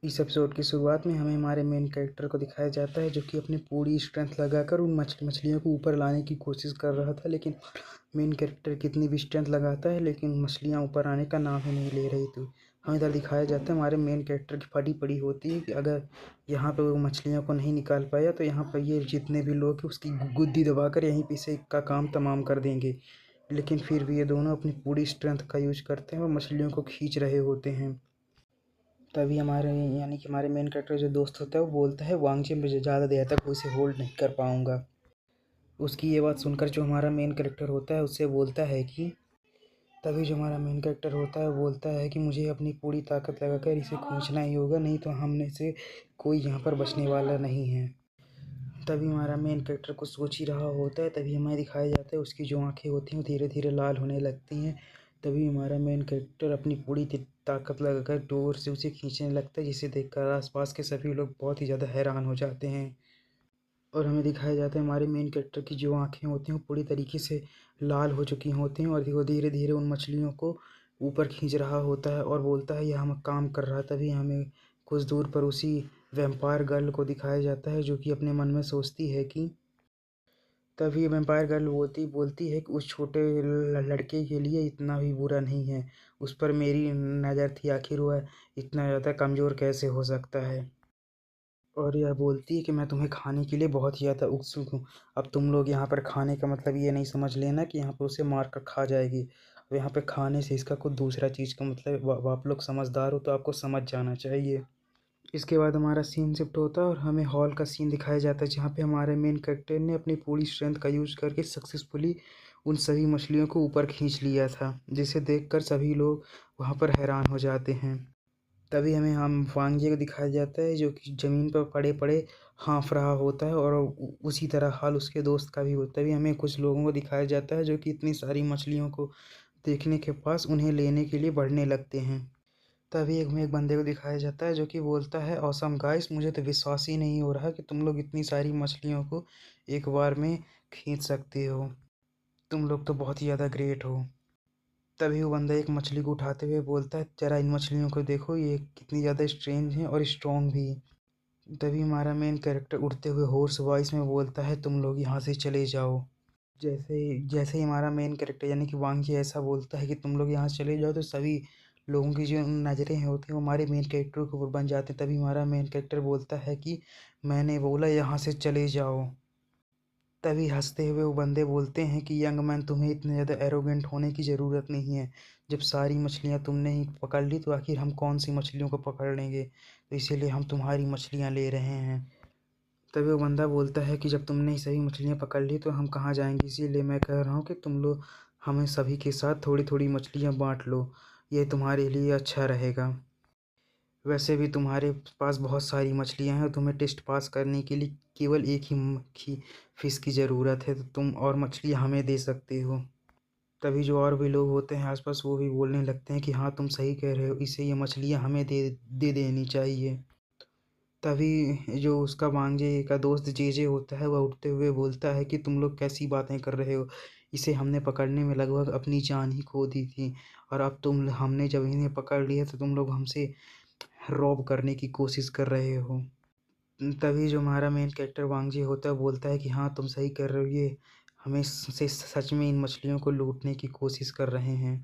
इस एपिसोड की शुरुआत में हमें हमारे मेन कैरेक्टर को दिखाया जाता है जो कि अपनी पूरी स्ट्रेंथ लगाकर उन मछलियों को ऊपर लाने की कोशिश कर रहा था। लेकिन मेन कैरेक्टर कितनी भी स्ट्रेंथ लगाता है लेकिन मछलियाँ ऊपर आने का नाम ही नहीं ले रही थी। हमें इधर दिखाया जाता है हमारे मेन कैरेक्टर की फटी पड़ी होती है कि अगर यहाँ पर वो मछलियों को नहीं निकाल पाया तो यहाँ पर ये जितने भी लोग हैं उसकी गुद्दी दबाकर यहीं पे से का काम तमाम कर देंगे। लेकिन फिर भी ये दोनों अपनी पूरी स्ट्रेंथ का यूज करते हैं और मछलियों को खींच रहे होते हैं। तभी हमारे यानी कि हमारे मेन कैरेक्टर जो दोस्त होता है वो बोलता है वांगजी मुझे ज़्यादा देर तक उसे होल्ड नहीं कर पाऊँगा। उसकी ये बात सुनकर जो हमारा मेन कैरेक्टर होता है उससे बोलता है कि तभी जो हमारा मेन कैरेक्टर होता है वो बोलता है कि मुझे अपनी पूरी ताकत लगाकर इसे खींचना ही होगा, नहीं तो हम में से कोई यहाँ पर बचने वाला नहीं है। तभी हमारा मेन कैरेक्टर कुछ सोच ही रहा होता है, तभी हमें दिखाया जाता है उसकी जो आँखें होती हैं वो धीरे धीरे लाल होने लगती हैं। तभी हमारा मेन कैरेक्टर अपनी पूरी ताकत लगाकर डोर से उसे खींचने लगता है, जिसे देखकर आसपास के सभी लोग बहुत ही ज़्यादा हैरान हो जाते हैं। और हमें दिखाया जाता है हमारे मेन कैरेक्टर की जो आँखें होती हैं वो पूरी तरीके से लाल हो चुकी होती हैं और वो धीरे धीरे उन मछलियों को ऊपर खींच रहा होता है और बोलता है यह हम काम कर रहा है। तभी हमें कुछ दूर पर उसी वैम्पायर गर्ल को दिखाया जाता है जो कि अपने मन में सोचती है कि तभी वैम्पायर गर्ल बोलती है कि उस छोटे लड़के के लिए इतना भी बुरा नहीं है, उस पर मेरी नज़र थी, आखिर वह इतना ज़्यादा कमज़ोर कैसे हो सकता है। और यह बोलती है कि मैं तुम्हें खाने के लिए बहुत ही ज़्यादा उत्सुक हूँ। अब तुम लोग यहाँ पर खाने का मतलब ये नहीं समझ लेना कि यहाँ पर उसे मार कर खा जाएगी। अब यहाँ पे खाने से इसका कुछ दूसरा चीज़ का मतलब आप लोग समझदार हो तो आपको समझ जाना चाहिए। इसके बाद हमारा सीन शिफ्ट होता है और हमें हॉल का सीन दिखाया जाता है जहाँ पे हमारे मेन कैरेक्टर ने अपनी पूरी स्ट्रेंथ का यूज़ करके सक्सेसफुली उन सभी मछलियों को ऊपर खींच लिया था, जिसे देखकर सभी लोग वहाँ पर हैरान हो जाते हैं। तभी हमें हम वांगजी को दिखाया जाता है जो कि ज़मीन पर पड़े पड़े हाँफ रहा होता है और उसी तरह हाल उसके दोस्त का भी होता है। तभी हमें कुछ लोगों को दिखाया जाता है जो कि इतनी सारी मछलियों को देखने के पास उन्हें लेने के लिए बढ़ने लगते हैं। तभी हमें एक बंदे को दिखाया जाता है जो कि बोलता है ऑसम गाइस, मुझे तो विश्वास ही नहीं हो रहा कि तुम लोग इतनी सारी मछलियों को एक बार में खींच सकते हो। तुम लोग तो बहुत ही ज़्यादा ग्रेट हो। तभी वो बंदा एक मछली को उठाते हुए बोलता है ज़रा इन मछलियों को देखो, ये कितनी ज़्यादा स्ट्रेंज हैं और स्ट्रॉन्ग भी। तभी हमारा मेन कैरेक्टर उड़ते हुए होर्स वॉइस में बोलता है तुम लोग यहाँ से चले जाओ। जैसे जैसे ही हमारा मेन कैरेक्टर यानी कि वांग जी ऐसा बोलता है कि तुम लोग यहाँ से चले जाओ तो सभी लोगों की जो नज़रें होती हैं वो हमारे मेन कैरेक्टर के ऊपर बन जाते हैं। तभी हमारा मेन कैरेक्टर बोलता है कि मैंने बोला यहाँ से चले जाओ। तभी हंसते हुए वो बंदे बोलते हैं कि यंग मैन, तुम्हें इतने ज़्यादा एरोगेंट होने की ज़रूरत नहीं है। जब सारी मछलियाँ तुमने ही पकड़ ली तो आखिर हम कौन सी मछलियों को पकड़ लेंगे, तो इसीलिए हम तुम्हारी मछलियाँ ले रहे हैं। तभी वो बंदा बोलता है कि जब तुमने ही सभी मछलियाँ पकड़ ली तो हम कहाँ जाएंगे, इसीलिए मैं कह रहा हूँ कि तुम लोग हमें सभी के साथ थोड़ी थोड़ी मछलियाँ बांट लो, ये तुम्हारे लिए अच्छा रहेगा। वैसे भी तुम्हारे पास बहुत सारी मछलियाँ हैं, तुम्हें टेस्ट पास करने के लिए केवल एक ही फ़िश की ज़रूरत है, तो तुम और मछलियाँ हमें दे सकते हो। तभी जो और भी लोग होते हैं आसपास वो भी बोलने लगते हैं कि हाँ तुम सही कह रहे हो, इसे ये मछलियाँ हमें दे दे देनी चाहिए। तभी जो उसका वांगजे का दोस्त जेजे होता है वह उठते हुए बोलता है कि तुम लोग कैसी बातें कर रहे हो, इसे हमने पकड़ने में लगभग अपनी जान ही खो दी थी और अब हमने जब इन्हें पकड़ लिया तो तुम लोग हमसे रॉब करने की कोशिश कर रहे हो। तभी जो हमारा मेन कैरेक्टर वांगजी होता है बोलता है कि हाँ तुम सही कर रहे हो, ये हमें से सच में इन मछलियों को लूटने की कोशिश कर रहे हैं।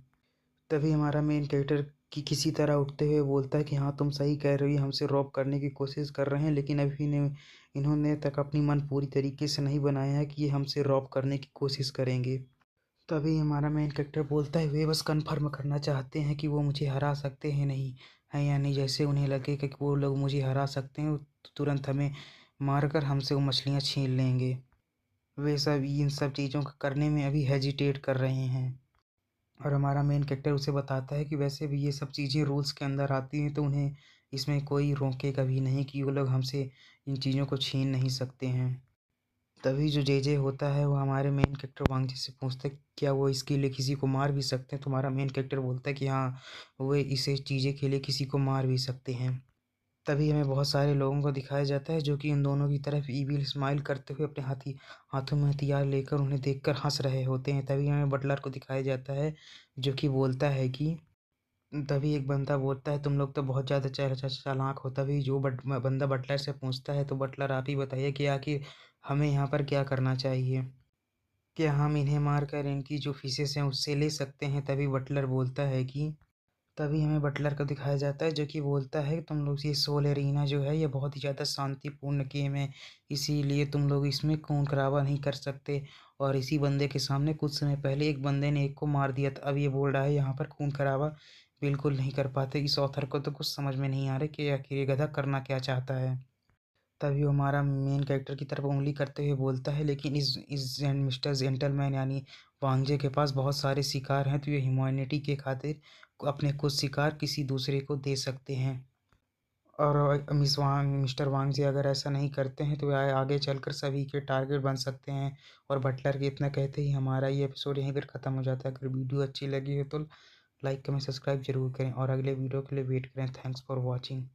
तभी हमारा मेन कैरेक्टर की किसी तरह उठते हुए बोलता है कि हाँ तुम सही कह रहे हो, ये हमसे रॉब करने की कोशिश कर रहे हैं, लेकिन अभी ने इन्होंने तक अपनी मन पूरी तरीके से नहीं बनाया है कि ये हमसे रॉब करने की कोशिश करेंगे। तभी हमारा मेन कैरेक्टर बोलता है वे बस कन्फर्म करना चाहते हैं कि वो मुझे हरा सकते हैं नहीं हैं या नहीं। जैसे उन्हें लगे कि वो लोग मुझे हरा सकते हैं तो तुरंत हमें मारकर हमसे वो मछलियाँ छीन लेंगे। वे सब इन सब चीज़ों को करने में अभी हेजिटेट कर रहे हैं। और हमारा मेन कैरेक्टर उसे बताता है कि वैसे भी ये सब चीज़ें रूल्स के अंदर आती हैं तो उन्हें इसमें कोई रोकेगा भी नहीं कि वो लोग हमसे इन चीज़ों को छीन नहीं सकते हैं। तभी जो जे होता है वो हमारे मेन कैरेक्टर वांगजी से पूछता है क्या वो इसके लिए किसी को मार भी सकते हैं। तुम्हारा मेन कैरेक्टर बोलता है कि हाँ वे इसे चीज़ें के लिए किसी को मार भी सकते हैं। तभी हमें बहुत सारे लोगों को दिखाया जाता है जो कि इन दोनों की तरफ ईविल स्माइल करते हुए अपने हाथों में हथियार लेकर उन्हें देखकर हंस रहे होते हैं। तभी हमें बटलर को दिखाया जाता है जो कि बोलता है कि तभी एक बंदा बोलता है, तुम लोग तो बहुत ज़्यादा चालाक हो। तभी जो बंदा बटलर से पूछता है, तो बटलर आप ही बताइए कि आखिर हमें यहाँ पर क्या करना चाहिए? क्या हम इन्हें मारकर इनकी जो फीसेस हैं उससे ले सकते हैं? तभी हमें बटलर को दिखाया जाता है, जो कि बोलता है, तुम लोग ये सोल एरिना जो है ये बहुत ही ज़्यादा शांतिपूर्ण गेम है, इसीलिए तुम लोग इसमें खून खराबा नहीं कर सकते। और इसी बंदे के सामने कुछ समय पहले एक बंदे ने एक को मार दिया था। अब ये बोल रहा है यहाँ पर खून खराबा बिल्कुल नहीं कर पाते। इस ऑथर को तो कुछ समझ में नहीं आ रहा कि आखिर ये गधा करना क्या चाहता है। तभी वो हमारा मेन कैरेक्टर की तरफ उँगली करते हुए बोलता है, लेकिन मिस्टर जेंटलमैन यानी वांगजे के पास बहुत सारे शिकार हैं, तो ये ह्यूमैनिटी के खातिर अपने कुछ शिकार किसी दूसरे को दे सकते हैं। और मिस्टर वांगजे अगर ऐसा नहीं करते हैं तो वे आगे चलकर सभी के टारगेट बन सकते हैं। और बटलर के इतना कहते ही हमारा ये एपिसोड यहीं पर ख़त्म हो जाता है। अगर वीडियो अच्छी लगी हो तो लाइक कमेंट सब्सक्राइब जरूर करें और अगले वीडियो के लिए वेट करें। Thanks for watching.